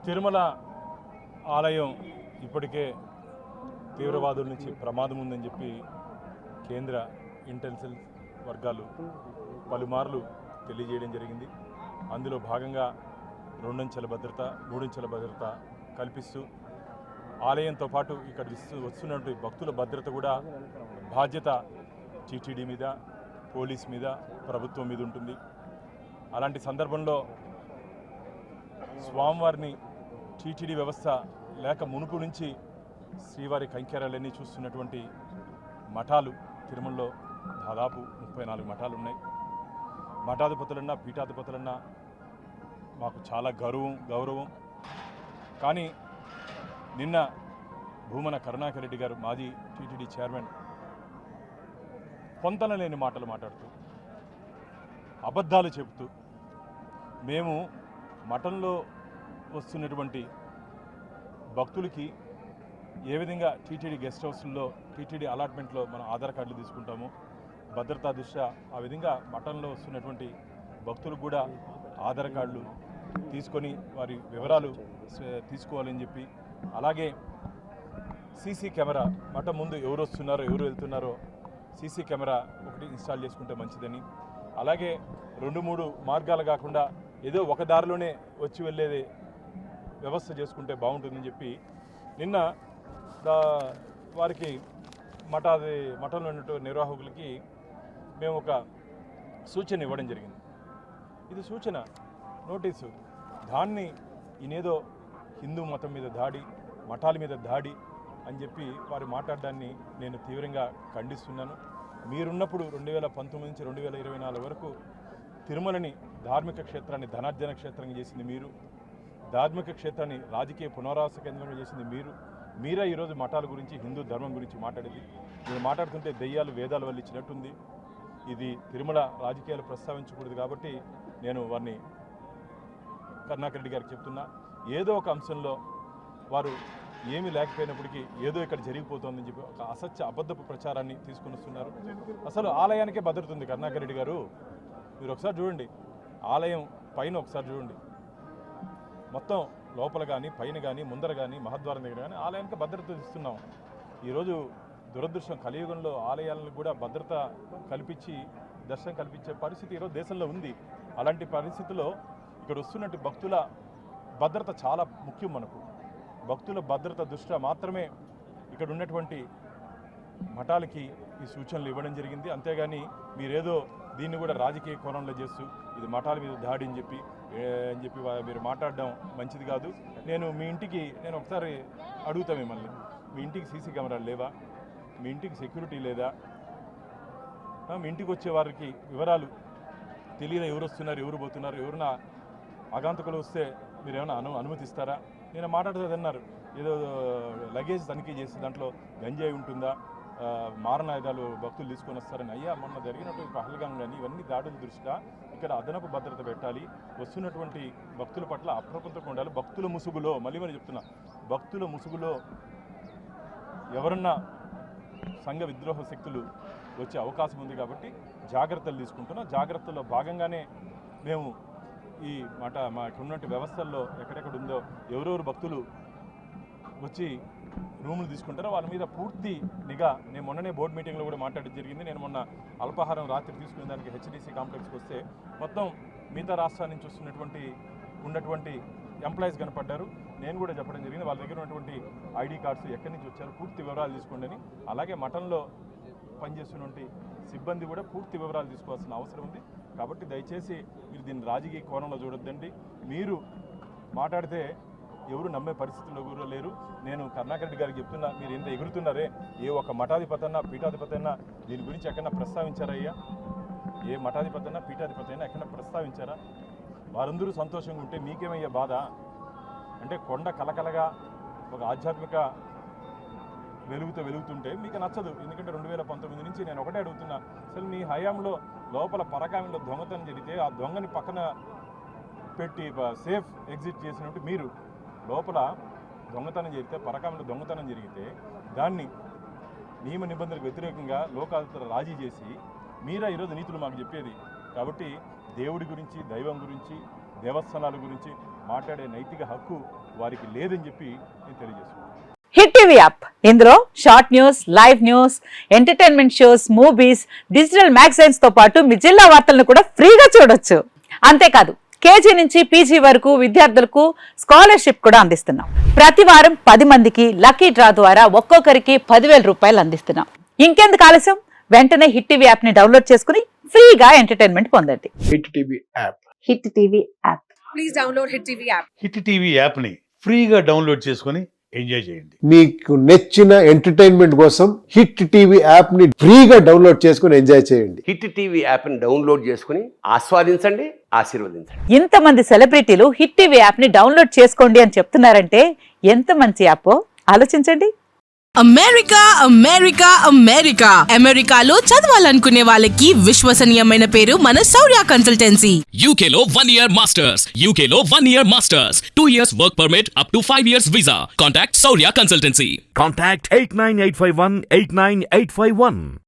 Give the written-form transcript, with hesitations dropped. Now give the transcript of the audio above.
తిరుమల ఆలయం ఇప్పటికే తీవ్రవాదుల నుంచి ప్రమాదం ఉందని చెప్పి కేంద్ర ఇంటెలిజెన్స్ వర్గాలు పలుమార్లు తెలియజేయడం జరిగింది. అందులో భాగంగా 2 అంచెల భద్రత 3 అంచెల భద్రత కల్పిస్తూ ఆలయంతో పాటు ఇక్కడ వస్తున్నటువంటి భక్తుల భద్రత కూడా బాధ్యత టీటీడీ మీద, పోలీస్ మీద, ప్రభుత్వం మీద ఉంటుంది. అలాంటి సందర్భంలో స్వామివారిని టీటీడీ వ్యవస్థ లేక మునుపు నుంచి శ్రీవారి కైంకర్యాలన్నీ చూస్తున్నటువంటి మఠాలు తిరుమలలో దాదాపు 34 మఠాలు ఉన్నాయి. మఠాధిపతులన్నా పీఠాధిపతులన్నా మాకు చాలా గౌరవం. కానీ నిన్న భూమన కరుణాకర్ రెడ్డి గారు మాజీ టీటీడీ చైర్మన్ పొంతన లేని మాటలు మాట్లాడుతూ అబద్ధాలు చెబుతూ మేము మఠంలో వస్తున్నటువంటి భక్తులకి ఏ విధంగా టీటీడీ గెస్ట్ హౌస్లో టీటీడీ అలాట్మెంట్లో మనం ఆధార్ కార్డులు తీసుకుంటాము, భద్రతా దృష్ట్యా ఆ విధంగా మఠంలో వస్తున్నటువంటి భక్తులకు కూడా ఆధార్ కార్డులు తీసుకొని వారి వివరాలు తీసుకోవాలని చెప్పి, అలాగే సీసీ కెమెరా మఠం ముందు ఎవరు వస్తున్నారో ఎవరు వెళ్తున్నారో సీసీ కెమెరా ఒకటి ఇన్స్టాల్ చేసుకుంటే మంచిదని, అలాగే 2-3 మార్గాలు కాకుండా ఏదో ఒక దారిలోనే వచ్చి వెళ్ళేది వ్యవస్థ చేసుకుంటే బాగుంటుందని చెప్పి నిన్న వారికి మఠంలో ఉన్నటువంటి నిర్వాహకులకి మేము ఒక సూచన ఇవ్వడం జరిగింది. ఇది సూచన, నోటీసు. దాన్ని ఈయనేదో హిందూ మతం మీద దాడి, మఠాల మీద దాడి అని చెప్పి వారు మాట్లాడడాన్ని నేను తీవ్రంగా ఖండిస్తున్నాను. మీరున్నప్పుడు 2019 నుంచి 2024 వరకు తిరుమలని ధార్మిక క్షేత్రాన్ని ధనార్జన క్షేత్రంగా చేసింది మీరు, ధార్మిక క్షేత్రాన్ని రాజకీయ పునరావాస కేంద్రంగా చేసింది మీరే ఈరోజు మఠాల గురించి, హిందూ ధర్మం గురించి మాట్లాడేది. మీరు మాట్లాడుతుంటే దెయ్యాలు వేదాలు వల్ల ఇచ్చినట్టుంది. ఇది తిరుమల రాజకీయాలు ప్రస్తావించకూడదు. కాబట్టి నేను వారిని కరుణాకర్ రెడ్డి గారికి చెప్తున్నా, ఏదో ఒక అంశంలో వారు ఏమీ లేకపోయినప్పటికీ ఏదో ఇక్కడ జరిగిపోతుందని చెప్పి ఒక అసత్య అబద్ధపు ప్రచారాన్ని తీసుకుని వస్తున్నారు. అసలు ఆలయానికే భద్రత ఉంది కరుణాకర్ రెడ్డి గారు. మీరు ఒకసారి చూడండి, ఆలయం పైన ఒకసారి చూడండి, మొత్తం లోపల కానీ పైన కానీ ముందర కానీ మహద్వారం దగ్గర కానీ ఆలయానికి భద్రత ఇస్తున్నాం. ఈరోజు దురదృష్టం, కలియుగంలో ఆలయాలను కూడా భద్రత కల్పించి దర్శనం కల్పించే పరిస్థితి ఈరోజు దేశంలో ఉంది. అలాంటి పరిస్థితుల్లో ఇక్కడ వస్తున్నట్టు భక్తుల భద్రత చాలా ముఖ్యం. మనకు భక్తుల భద్రత దృష్ట్యా మాత్రమే ఇక్కడ ఉన్నటువంటి మఠాలకి ఈ సూచనలు ఇవ్వడం జరిగింది. అంతేగాని మీరేదో దీన్ని కూడా రాజకీయ కోణంలో చేస్తూ ఇది మఠాల మీద దాడి అని చెప్పి మీరు మాట్లాడడం మంచిది కాదు. మీ ఇంటికి నేను ఒకసారి అడుగుతా మిమ్మల్ని, మీ ఇంటికి సీసీ కెమెరాలు లేవా? మీ ఇంటికి సెక్యూరిటీ లేదా? మీ ఇంటికి వచ్చే వారికి వివరాలు తెలియదా? ఎవరు వస్తున్నారు, ఎవరు పోతున్నారు? ఎవరైనా ఆగంతుకులు వస్తే మీరు ఏమైనా అనుమతిస్తారా? నేను మాట్లాడుతుందన్నారు, ఏదో లగేజ్ తనిఖీ చేసి దాంట్లో గంజాయి ఉంటుందా, మారణాయుధాలు భక్తులు తీసుకొని వస్తారని. అయ్యా, మొన్న జరిగినటువంటి పహల్గాం కానీ ఇవన్నీ దాడుల దృష్ట్యా ఇక్కడ అదనపు భద్రత పెట్టాలి. వస్తున్నటువంటి భక్తుల పట్ల అప్రమత్తంగా ఉండాలి. భక్తుల ముసుగులో, మళ్ళీ చెప్తున్నా, భక్తుల ముసుగులో ఎవరన్నా సంఘ విద్రోహ శక్తులు వచ్చే అవకాశం ఉంది. కాబట్టి జాగ్రత్తలు తీసుకుంటున్నాం. జాగ్రత్తల్లో భాగంగానే మేము ఈ మాకున్నటువంటి వ్యవస్థల్లో ఎక్కడెక్కడ ఉందో ఎవరెవరు భక్తులు వచ్చి రూములు తీసుకుంటారో వాళ్ళ మీద పూర్తి నిఘా. నేను మొన్ననే బోర్డు మీటింగ్లో కూడా మాట్లాడడం జరిగింది. నేను మొన్న అల్పాహారం రాత్రి తీసుకునే దానికి హెచ్డిసి కాంప్లెక్స్కి వస్తే మొత్తం మిగతా రాష్ట్రాల నుంచి ఉన్నటువంటి ఎంప్లాయీస్ కనపడ్డారు. నేను కూడా చెప్పడం జరిగింది, వాళ్ళ దగ్గర ఉన్నటువంటి ఐడి కార్డ్స్ ఎక్కడి నుంచి వచ్చారు పూర్తి వివరాలు తీసుకోండి అని. అలాగే మఠంలో పనిచేస్తున్నటువంటి సిబ్బంది కూడా పూర్తి వివరాలు తీసుకోవాల్సిన అవసరం ఉంది. కాబట్టి దయచేసి మీరు దీన్ని రాజకీయ కోణంలో చూడొద్దండి. మీరు మాట్లాడితే ఎవరు నమ్మే పరిస్థితుల్లో కూడా లేరు. నేను కరుణాకర్ రెడ్డి గారికి చెప్తున్నా, మీరు ఎంత ఎగురుతున్నారే, ఏ ఒక్క మఠాధిపతన్నా పీఠాధిపతన్నా దీని గురించి ఎక్కడన్నా ప్రస్తావించారయ్యా? ఏ మఠాధిపతన్నా పీఠాధిపతైనా ఎక్కడన్నా ప్రస్తావించారా? వారందరూ సంతోషంగా ఉంటే మీకేమయ్యే బాధ? అంటే కొండ కలకలగా ఒక ఆధ్యాత్మిక వెలుగుతుంటే మీకు నచ్చదు. ఎందుకంటే 2019 నుంచి నేను ఒకటే అడుగుతున్నా, అసలు మీ హయాంలో లోపల పరకాయంలో దొంగతనం జరిగితే ఆ దొంగని పక్కన పెట్టి సేఫ్ ఎగ్జిట్ చేసినట్టు మీరు లోపల దొంగతనం జరిగితే, పరకాయంలో దొంగతనం జరిగితే దాన్ని నియమ నిబంధనలకు వ్యతిరేకంగా లోకాలతో రాజీ చేసి మీరా ఈరోజు నీతులు మాకు చెప్పేది. కాబట్టి దేవుడి గురించి, దైవం గురించి, దేవస్థానాల గురించి మాట్లాడే నైతిక హక్కు వారికి లేదని చెప్పి నేను తెలియజేస్తున్నాను. హిట్ టీవీ యాప్, ఇందులో short news, live news, entertainment shows, movies, digital magazines తో పాటు మీ జిల్లా వార్తలను కూడా ఫ్రీగా చూడొచ్చు. అంతేకాదు కేజీ నుంచి పీజీ వరకు విద్యార్థులకు స్కాలర్షిప్ కూడా అందిస్తున్నాం. ప్రతి వారం 10 మందికి లక్కీ డ్రా ద్వారా ఒక్కొక్కరికి 10,000 రూపాయలు అందిస్తున్నాం. ఇంకెందుకు ఆలస్యం, వెంటనే హిట్ టీవీ యాప్ ని డౌన్లోడ్ చేసుకుని ఫ్రీగా ఎంటర్టైన్మెంట్ పొందండి. Hit TV app. Hit TV app. Please download Hit TV app. Hit TV యాప్ని ఫ్రీగా డౌన్లోడ్ చేసుకొని ఎంజాయ్ చేయండి. మీకు నచ్చిన ఎంటర్టైన్మెంట్ కోసం హిట్ టీవీ యాప్ ని ఫ్రీగా డౌన్లోడ్ చేసుకుని ఎంజాయ్ చేయండి. హిట్ టీవీ యాప్ని డౌన్లోడ్ చేసుకుని ఆస్వాదించండి, ఆశీర్వదించండి. ఇంతమంది సెలబ్రిటీలు హిట్ టీవీ యాప్ ని డౌన్లోడ్ చేసుకోండి అని చెప్తున్నారంటే ఎంత మంచి యాప్ ఆలోచించండి. అమెరికా అమెరికా అమెరికా అమెరికాలో చదవాలనుకునే వాళ్ళకి విశ్వసనీయమైన పేరు మన శౌర్య కన్సల్టెన్సీ. UK లో 1 year masters. UK లో 1 year masters. 2 years work permit up to 5 years visa. Contact Saurya Consultancy. Contact 89851 89851.